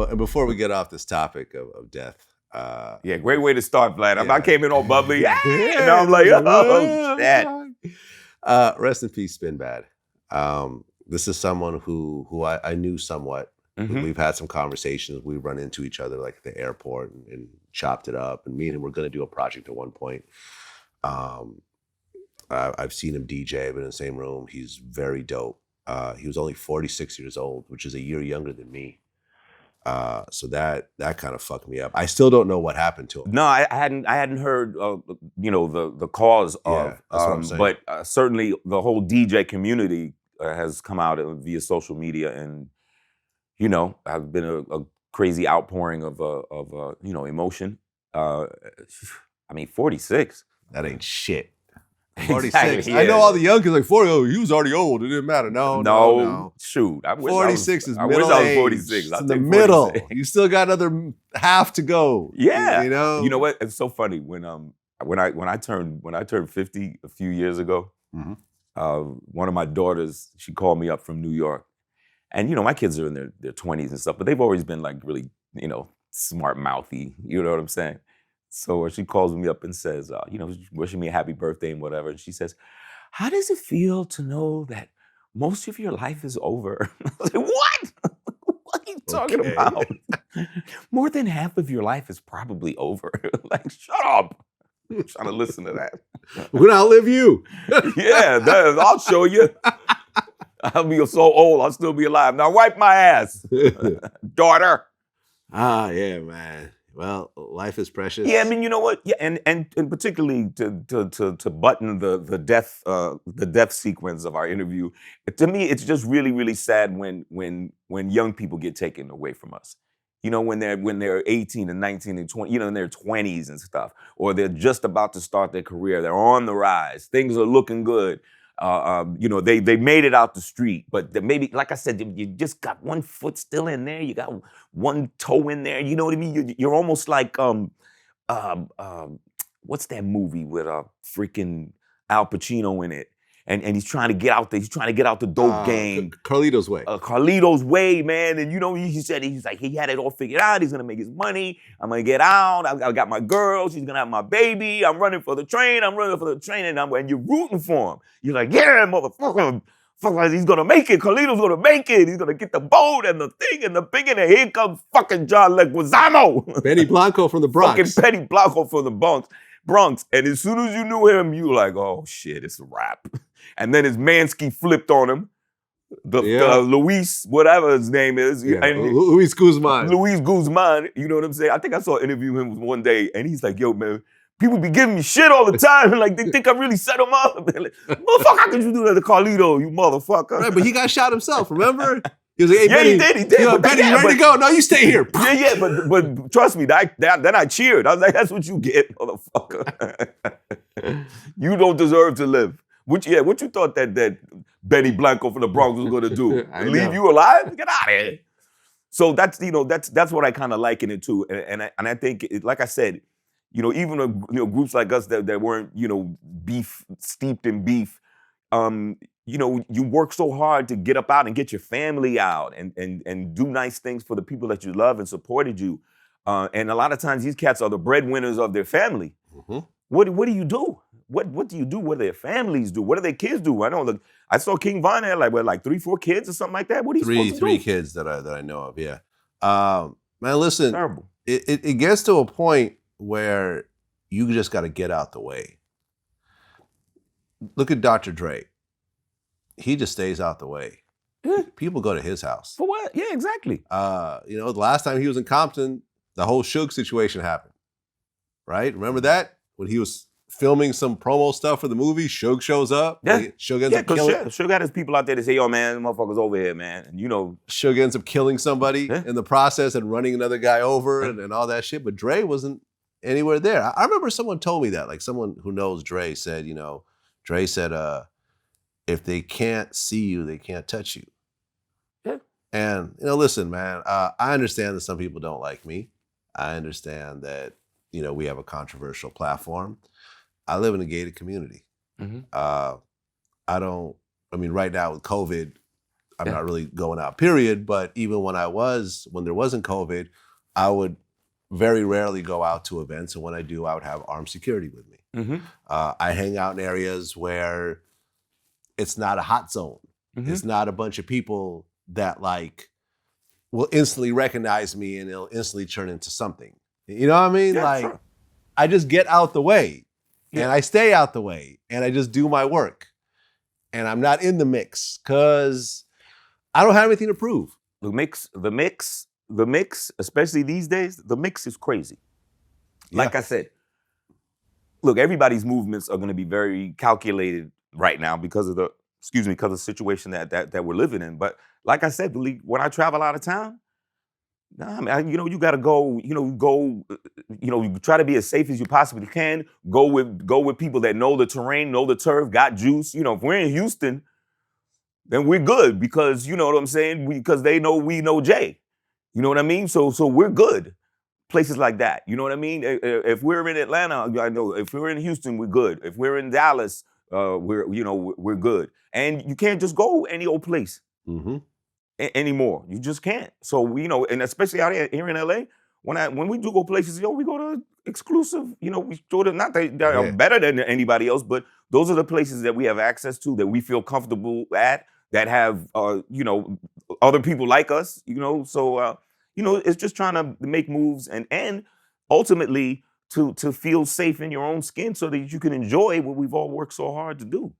and before we get off this topic of death, yeah, great way to start, Vlad. Yeah. I came in all bubbly, and now I'm like, oh, shit. Rest in peace, Spinbad. This is someone who I knew somewhat. Mhm. We've had some conversations. We run into each other like at the airport and chopped it up. And me and him were going to do a project at one point. I've seen him DJ, been in the same room. He's very dope. He was only 46 years old, which is a year younger than me. So that kind of fucked me up. I still don't know what happened to him. No, I hadn't heard, the cause of. Yeah, that's what I'm saying. But certainly the whole DJ community has come out via social media, and have been a crazy outpouring of emotion. I mean, 46. That ain't shit. 46. Exactly, yeah. I know all the young kids like 40. Oh, he was already old. It didn't matter. No. Shoot. I wish 46 is I middle wish I was age. 46. It's I'll in the take middle. 46. You still got another half to go. Yeah. You know? You know what? It's so funny when I turned 50 a few years ago. Mhm. One of my daughters, she called me up from New York, and my kids are in their 20s and stuff, but they've always been like really smart mouthy. You know what I'm saying? So she calls me up and says, wishing me a happy birthday and whatever. And she says, "How does it feel to know that most of your life is over?" I was like, "What? What are you talking Okay. about? More than half of your life is probably over." Like, shut up. I'm trying to listen to that. We're gonna outlive you. Yeah, I'll show you. I'll be so old, I'll still be alive. Now wipe my ass, daughter. Yeah, man. Well, life is precious. Yeah, I mean, you know what? Yeah, and particularly to button the death sequence of our interview. To me, it's just really, really sad when young people get taken away from us. When they're 18 and 19 and 20, in their 20s and stuff, or they're just about to start their career. They're on the rise. Things are looking good. They made it out the street, but maybe, like I said, you just got one foot still in there. You got one toe in there. You know what I mean? You're almost like what's that movie with freaking Al Pacino in it? And he's trying to get out there. He's trying to get out the dope game. Carlito's Way. Carlito's Way, man. And he said he's like he had it all figured out. He's gonna make his money. I'm gonna get out. I got my girl. She's gonna have my baby. I'm running for the train. And you're rooting for him. You're like, yeah, motherfucker. He's gonna make it. Carlito's gonna make it. He's gonna get the boat and the thing and the big, and here comes fucking John Leguizamo. Benny Blanco from the Bronx. Fucking Benny Blanco from the Bronx. And as soon as you knew him, you were like, oh shit, it's a wrap. And then his Mansky flipped on him. Luis, whatever his name is. Yeah. And Luis Guzman. Luis Guzman, you know what I'm saying? I think I saw an interview with him one day, and he's like, yo, man, people be giving me shit all the time. Like, they think I really set him up. Like, motherfucker, how could you do that to Carlito, you motherfucker? Right, but he got shot himself, remember? He was like, hey, Yeah, Benny, he did. Yo, Benny, you ready to go? No, you stay here. Yeah, but trust me, then I cheered. I was like, that's what you get, motherfucker. You don't deserve to live. What you thought that Benny Blanco from the Bronx was gonna do? Leave you alive? Get out of here. So that's what I kind of liken it to, and I think, like I said, even groups like us that weren't steeped in beef, you work so hard to get up out and get your family out and do nice things for the people that you love and supported you, and a lot of times these cats are the breadwinners of their family. Mm-hmm. What do you do? What do you do? What do their families do? What do their kids do? I saw King Von had like 3-4 kids or something like that. What are you supposed to do? Three kids that I know of. Yeah, man. Listen, Terrible. It gets to a point where you just got to get out the way. Look at Dr. Dre. He just stays out the way. Yeah. People go to his house. For what? Yeah, exactly. The last time he was in Compton, the whole Suge situation happened. Right? Remember that? When he was filming some promo stuff for the movie, Suge shows up. Yeah. Suge ends up killing. Suge got his people out there to say, yo, man, motherfuckers over here, man. And Suge ends up killing somebody in the process and running another guy over and all that shit. But Dre wasn't anywhere there. I remember someone told me that, like someone who knows Dre said, Dre said, if they can't see you, they can't touch you. Yeah. And, listen, man, I understand that some people don't like me. I understand that, we have a controversial platform. I live in a gated community. Mm-hmm. Right now with COVID, I'm not really going out, period. But even when there wasn't COVID, I would very rarely go out to events. And when I do, I would have armed security with me. Mm-hmm. I hang out in areas where it's not a hot zone. Mm-hmm. It's not a bunch of people that like will instantly recognize me and it'll instantly turn into something. You know what I mean? Yeah, like, sure. I just get out the way and Yeah. I stay out the way and I just do my work. And I'm not in the mix because I don't have anything to prove. The mix, especially these days, the mix is crazy. Like I said, look, everybody's movements are going to be very calculated right now because of the situation that we're living in. But like I said, when I travel out of town, you got to go. You try to be as safe as you possibly can. Go with people that know the terrain, know the turf, got juice. If we're in Houston, then we're good because you know what I'm saying. Because they know we know Jay. You know what I mean. So we're good. Places like that. You know what I mean? If we're in Atlanta, I know. If we're in Houston, we're good. If we're in Dallas, we're good. And you can't just go any old place anymore. You just can't. So and especially out here in LA, when we do go places, we go to exclusive. We go to not that are better than anybody else, but those are the places that we have access to that we feel comfortable at. That have other people like us. So. It's just trying to make moves and ultimately to feel safe in your own skin so that you can enjoy what we've all worked so hard to do.